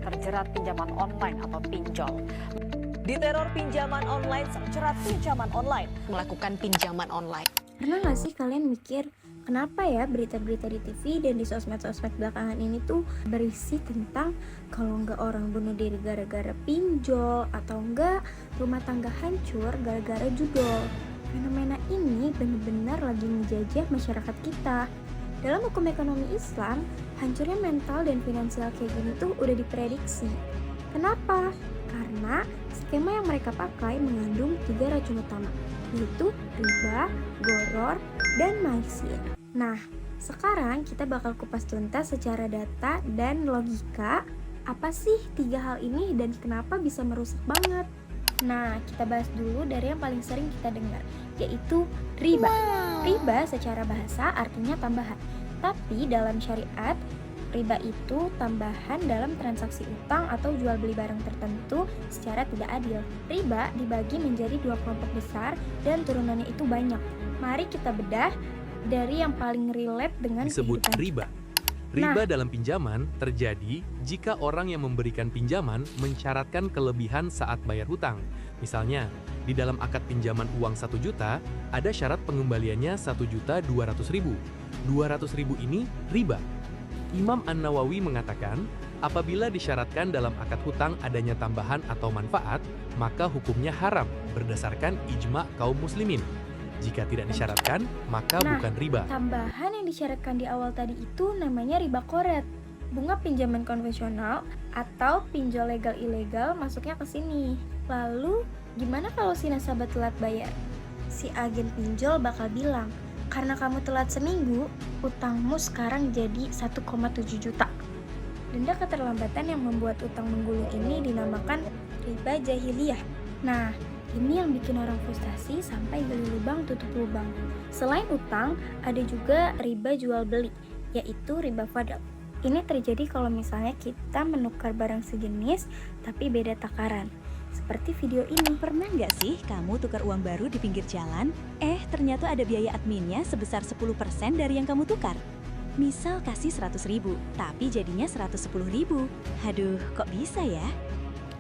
terjerat pinjaman online atau pinjol. Diteror pinjaman online, terjerat pinjaman online. Melakukan pinjaman online. Pernah nggak sih kalian mikir, kenapa ya berita-berita di TV dan di sosmed-sosmed belakangan ini tuh berisi tentang kalau nggak orang bunuh diri gara-gara pinjol, atau nggak rumah tangga hancur gara-gara judol. Fenomena ini benar-benar lagi menjajah masyarakat kita. Dalam hukum ekonomi Islam, hancurnya mental dan finansial kayak gini tuh udah diprediksi. Kenapa? Karena skema yang mereka pakai mengandung 3 racun utama, yaitu riba, goror, dan maisir. Nah, sekarang kita bakal kupas tuntas secara data dan logika apa sih 3 hal ini dan kenapa bisa merusak banget. Nah, kita bahas dulu dari yang paling sering kita dengar, yaitu riba. Riba secara bahasa artinya tambahan, tapi dalam syariat, riba itu tambahan dalam transaksi utang atau jual beli barang tertentu secara tidak adil. Riba dibagi menjadi 2 kelompok besar dan turunannya itu banyak. Mari kita bedah dari yang paling relate dengan disebut kehidupan riba. kita. Riba dalam pinjaman terjadi jika orang yang memberikan pinjaman mensyaratkan kelebihan saat bayar hutang. Misalnya, di dalam akad pinjaman uang 1 juta, ada syarat pengembaliannya 1.200.000. 200.000 ini riba. Imam An-Nawawi mengatakan, apabila disyaratkan dalam akad hutang adanya tambahan atau manfaat, maka hukumnya haram berdasarkan ijma kaum muslimin. Jika tidak disyaratkan, maka bukan riba. Tambahan yang disyaratkan di awal tadi itu namanya riba koret. Bunga pinjaman konvensional atau pinjol legal-ilegal masuknya ke sini. Lalu, gimana kalau si nasabah telat bayar? Si agen pinjol bakal bilang, karena kamu telat seminggu, utangmu sekarang jadi 1,7 juta. Denda keterlambatan yang membuat utang menggulung ini dinamakan riba jahiliyah. Nah, ini yang bikin orang frustasi sampai gali lubang tutup lubang. Selain utang, ada juga riba jual beli, yaitu riba fadl. Ini terjadi kalau misalnya kita menukar barang sejenis tapi beda takaran. Seperti video ini. Pernah nggak sih kamu tukar uang baru di pinggir jalan? Ternyata ada biaya adminnya sebesar 10% dari yang kamu tukar. Misal kasih 100.000, tapi jadinya 110.000. Aduh, kok bisa ya?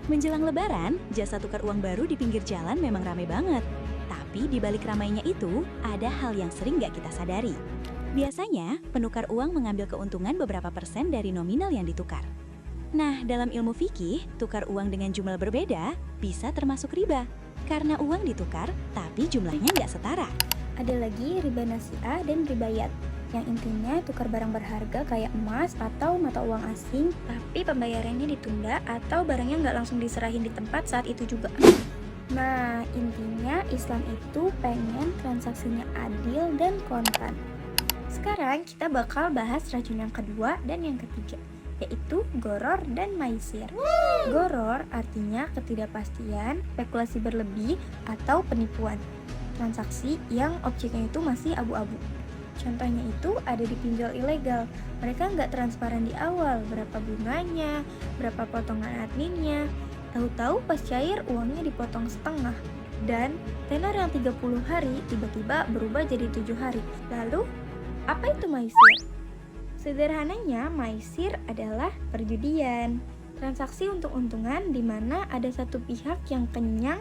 Menjelang lebaran, jasa tukar uang baru di pinggir jalan memang ramai banget. Tapi di balik ramainya itu, ada hal yang sering nggak kita sadari. Biasanya, penukar uang mengambil keuntungan beberapa persen dari nominal yang ditukar. Nah, dalam ilmu fikih, tukar uang dengan jumlah berbeda bisa termasuk riba. Karena uang ditukar, tapi jumlahnya nggak setara. Ada lagi riba nasi'ah dan riba yad, yang intinya tukar barang berharga kayak emas atau mata uang asing, tapi pembayarannya ditunda atau barangnya nggak langsung diserahin di tempat saat itu juga. Nah, intinya Islam itu pengen transaksinya adil dan kontan. Sekarang kita bakal bahas racun yang kedua dan yang ketiga, yaitu goror dan maisir. Goror artinya ketidakpastian, spekulasi berlebih, atau penipuan. Transaksi yang objeknya itu masih abu-abu. Contohnya itu ada di pinjol ilegal. Mereka nggak transparan di awal, berapa bunganya, berapa potongan adminnya. Tahu-tahu pas cair uangnya dipotong setengah. Dan tenor yang 30 hari tiba-tiba berubah jadi 7 hari. Lalu, apa itu maisir? Sederhananya, maisir adalah perjudian. Transaksi untung-untungan di mana ada satu pihak yang kenyang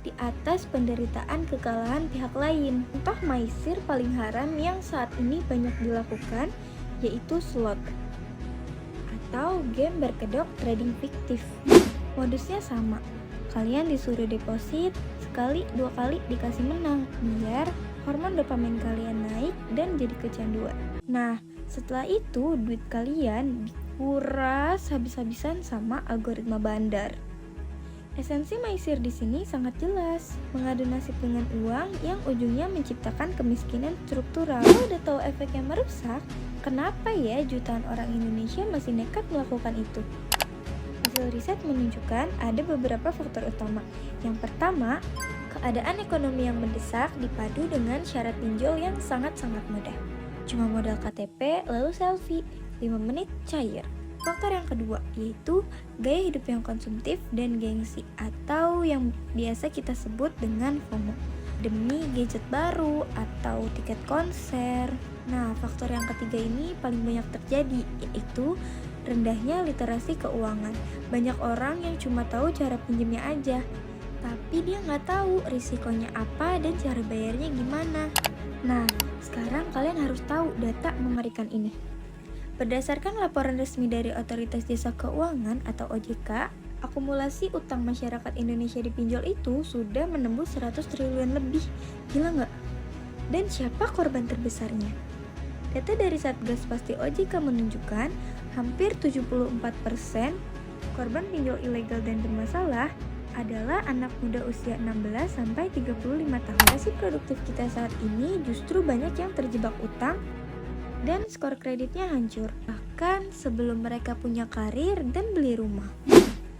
di atas penderitaan kekalahan pihak lain. Contoh maisir paling haram yang saat ini banyak dilakukan yaitu slot atau game berkedok trading fiktif. Modusnya sama, kalian disuruh deposit sekali 2 kali dikasih menang biar hormon dopamin kalian naik dan jadi kecanduan. Nah, setelah itu duit kalian dikuras habis-habisan sama algoritma bandar. Esensi maisir di sini sangat jelas, mengadu nasib dengan uang yang ujungnya menciptakan kemiskinan struktural. Kalau udah tahu efek yang merusak, kenapa ya jutaan orang Indonesia masih nekat melakukan itu? Hasil riset menunjukkan ada beberapa faktor utama. Yang pertama, keadaan ekonomi yang mendesak dipadu dengan syarat pinjol yang sangat-sangat mudah. Cuma modal KTP lalu selfie, 5 menit cair. Faktor yang kedua yaitu gaya hidup yang konsumtif dan gengsi atau yang biasa kita sebut dengan FOMO, demi gadget baru atau tiket konser. Nah, faktor yang ketiga ini paling banyak terjadi, yaitu rendahnya literasi keuangan. Banyak orang yang cuma tahu cara pinjamnya aja, tapi dia nggak tahu risikonya apa dan cara bayarnya gimana. Nah, sekarang kalian harus tahu data mengerikan ini. Berdasarkan laporan resmi dari Otoritas Jasa Keuangan atau OJK, akumulasi utang masyarakat Indonesia di pinjol itu sudah menembus 100 triliun lebih. Gila nggak? Dan siapa korban terbesarnya? Data dari Satgas Pasti OJK menunjukkan hampir 74% korban pinjol ilegal dan bermasalah adalah anak muda usia 16 sampai 35 tahun. Generasi produktif kita saat ini justru banyak yang terjebak utang dan skor kreditnya hancur, bahkan sebelum mereka punya karir dan beli rumah.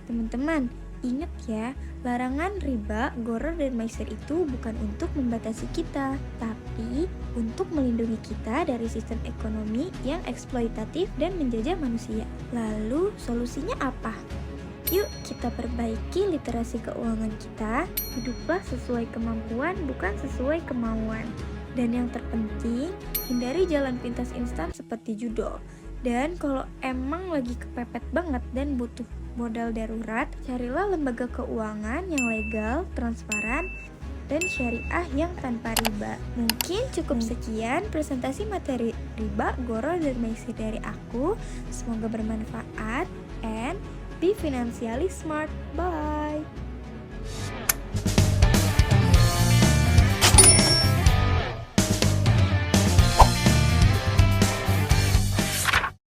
Teman-teman, ingat ya, larangan riba, gharar, dan maisir itu bukan untuk membatasi kita, tapi untuk melindungi kita dari sistem ekonomi yang eksploitatif dan menjajah manusia. Lalu, solusinya apa? Yuk kita perbaiki literasi keuangan kita, hiduplah sesuai kemampuan bukan sesuai kemauan. Dan yang terpenting, hindari jalan pintas instan seperti judol. Dan kalau emang lagi kepepet banget dan butuh modal darurat, carilah lembaga keuangan yang legal, transparan, dan syariah yang tanpa riba. Mungkin cukup sekian presentasi materi riba, gharar, dan maisir dari aku. Semoga bermanfaat and be financially smart. Bye.